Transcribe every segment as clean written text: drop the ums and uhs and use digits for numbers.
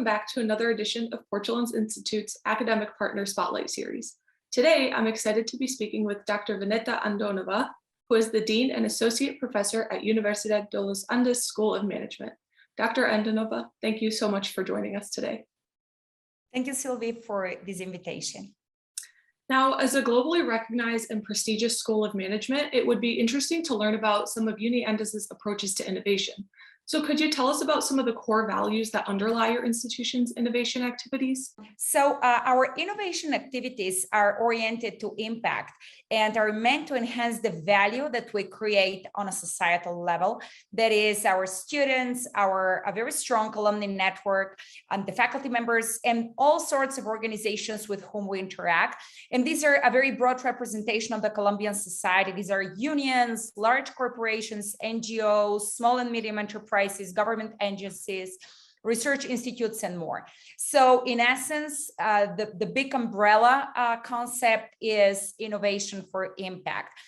welcome back to another edition of Portulans Institute's Academic Partner Spotlight Series. Today, I'm excited to be speaking with Dr. Veneta Andonova, who is the Dean and Associate Professor at Universidad de los Andes School of Management. Dr. Andonova, thank you so much for joining us today. Thank you, Sylvie, for this invitation. Now, as a globally recognized and prestigious school of management, it would be interesting to learn about some of Uni Andes's approaches to innovation. So could you tell us about some of the core values that underlie your institution's innovation activities? So our innovation activities are oriented to impact and are meant to enhance the value that we create on a societal level. That is our students, a very strong alumni network, and the faculty members, and all sorts of organizations with whom we interact. And these are a very broad representation of the Colombian society. These are unions, large corporations, NGOs, small and medium enterprises, government agencies, research institutes, and more. So in essence, the big umbrella concept is innovation for impact.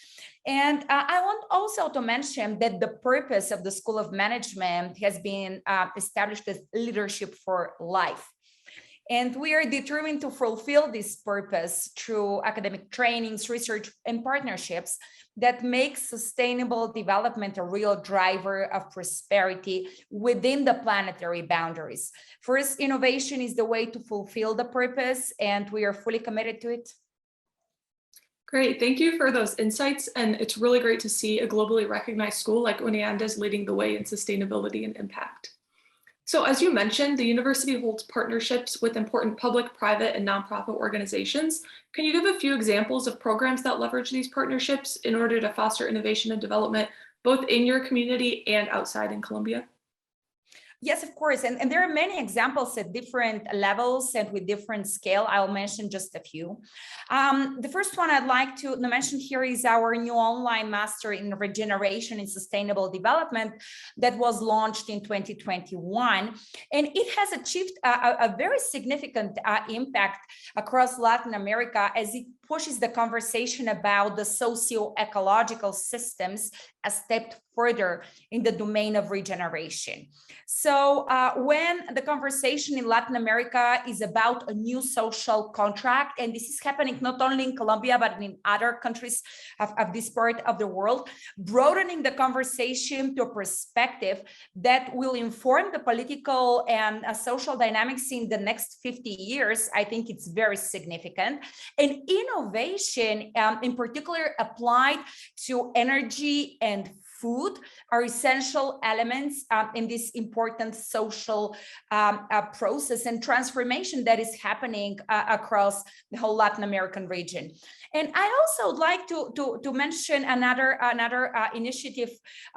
And I want also to mention that the purpose of the School of Management has been established as leadership for life. And we are determined to fulfill this purpose through academic trainings, research, and partnerships that make sustainable development a real driver of prosperity within the planetary boundaries. First, innovation is the way to fulfill the purpose, and we are fully committed to it. Great, thank you for those insights. And it's really great to see a globally recognized school like Uni Andes leading the way in sustainability and impact. So as you mentioned, the university holds partnerships with important public, private, and nonprofit organizations. Can you give a few examples of programs that leverage these partnerships in order to foster innovation and development, both in your community and outside in Colombia? Yes, of course. And there are many examples at different levels and with different scale. I'll mention just a few. The first one I'd like to mention here is our new online Master in Regeneration and Sustainable Development that was launched in 2021. And it has achieved a very significant impact across Latin America as it pushes the conversation about the socio-ecological systems a step further in the domain of regeneration. So when the conversation in Latin America is about a new social contract, and this is happening not only in Colombia, but in other countries of this part of the world, broadening the conversation to a perspective that will inform the political and social dynamics in the next 50 years, I think it's very significant. And innovation, in particular, applied to energy and food are essential elements in this important social process and transformation that is happening across the whole Latin American region. And I also would like to mention another initiative,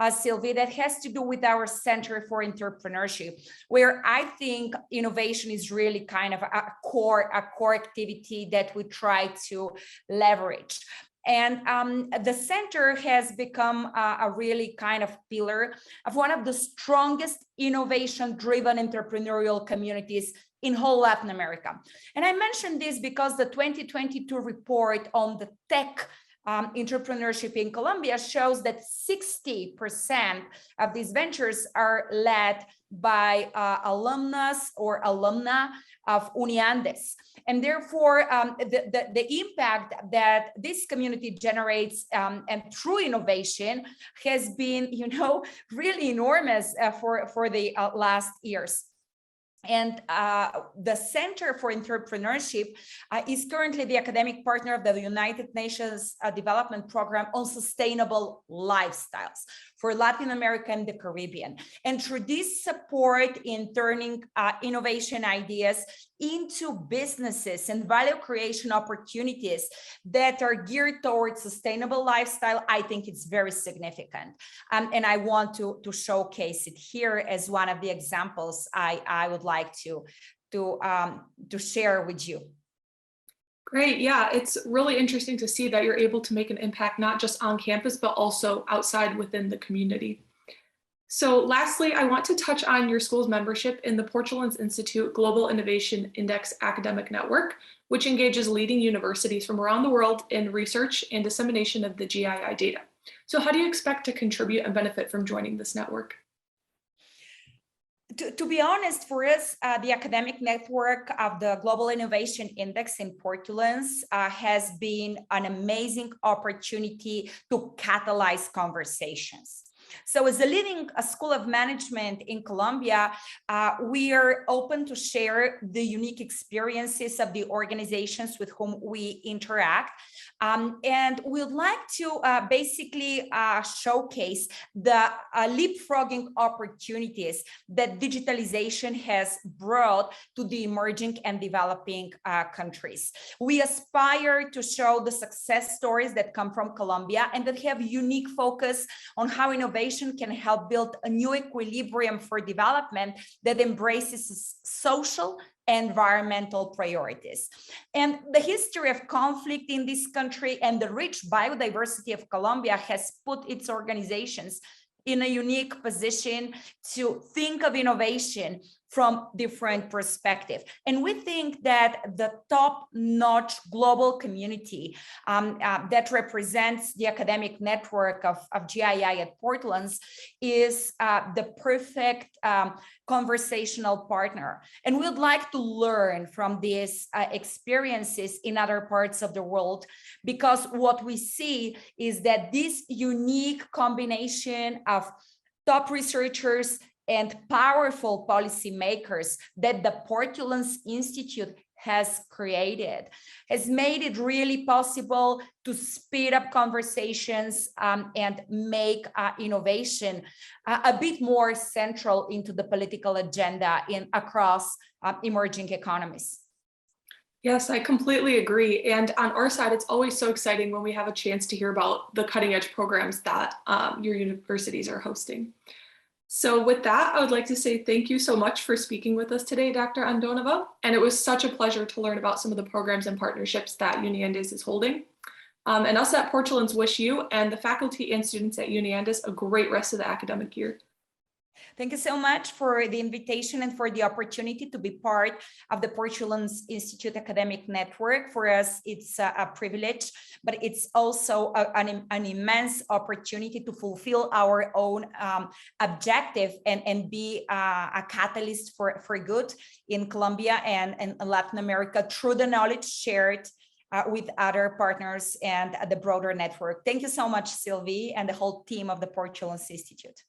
Sylvie, that has to do with our Center for Entrepreneurship, where I think innovation is really kind of a core activity that we try to leverage. And the center has become a really kind of pillar of one of the strongest innovation-driven entrepreneurial communities in whole Latin America. And I mentioned this because the 2022 report on the tech entrepreneurship in Colombia shows that 60% of these ventures are led by alumnus or alumna of Uni Andes. And therefore, the impact that this community generates and through innovation has been, really enormous for the last years. And the Center for Entrepreneurship is currently the academic partner of the United Nations Development Program on Sustainable Lifestyles for Latin America and the Caribbean. And through this support in turning innovation ideas into businesses and value creation opportunities that are geared towards sustainable lifestyle, I think it's very significant. And I want to showcase it here as one of the examples I would like to share with you. Great. Yeah, it's really interesting to see that you're able to make an impact, not just on campus, but also outside within the community. So lastly, I want to touch on your school's membership in the Portulans Institute Global Innovation Index Academic Network, which engages leading universities from around the world in research and dissemination of the GII data. So how do you expect to contribute and benefit from joining this network? To be honest, for us, the academic network of the Global Innovation Index in Portulans has been an amazing opportunity to catalyze conversations. So as a leading school of management in Colombia, we are open to share the unique experiences of the organizations with whom we interact. And we would like to basically showcase the leapfrogging opportunities that digitalization has brought to the emerging and developing countries. We aspire to show the success stories that come from Colombia and that have unique focus on how innovation can help build a new equilibrium for development that embraces social environmental priorities. And the history of conflict in this country and the rich biodiversity of Colombia has put its organizations in a unique position to think of innovation from different perspectives. And we think that the top-notch global community that represents the academic network of GII at Portulans is the perfect conversational partner. And we'd like to learn from these experiences in other parts of the world, because what we see is that this unique combination of top researchers and powerful policymakers that the Portulans Institute has created has made it really possible to speed up conversations and make innovation a bit more central into the political agenda across emerging economies. Yes, I completely agree. And on our side, it's always so exciting when we have a chance to hear about the cutting edge programs that your universities are hosting. So with that, I would like to say thank you so much for speaking with us today, Dr. Andonova. And it was such a pleasure to learn about some of the programs and partnerships that Uniandes is holding. And us at Portulans wish you and the faculty and students at Uniandes a great rest of the academic year. Thank you so much for the invitation and for the opportunity to be part of the Portulans Institute Academic Network. For us, it's a privilege, but it's also an immense opportunity to fulfill our own objective and be a catalyst for good in Colombia and Latin America through the knowledge shared with other partners and the broader network. Thank you so much, Sylvie, and the whole team of the Portulans Institute.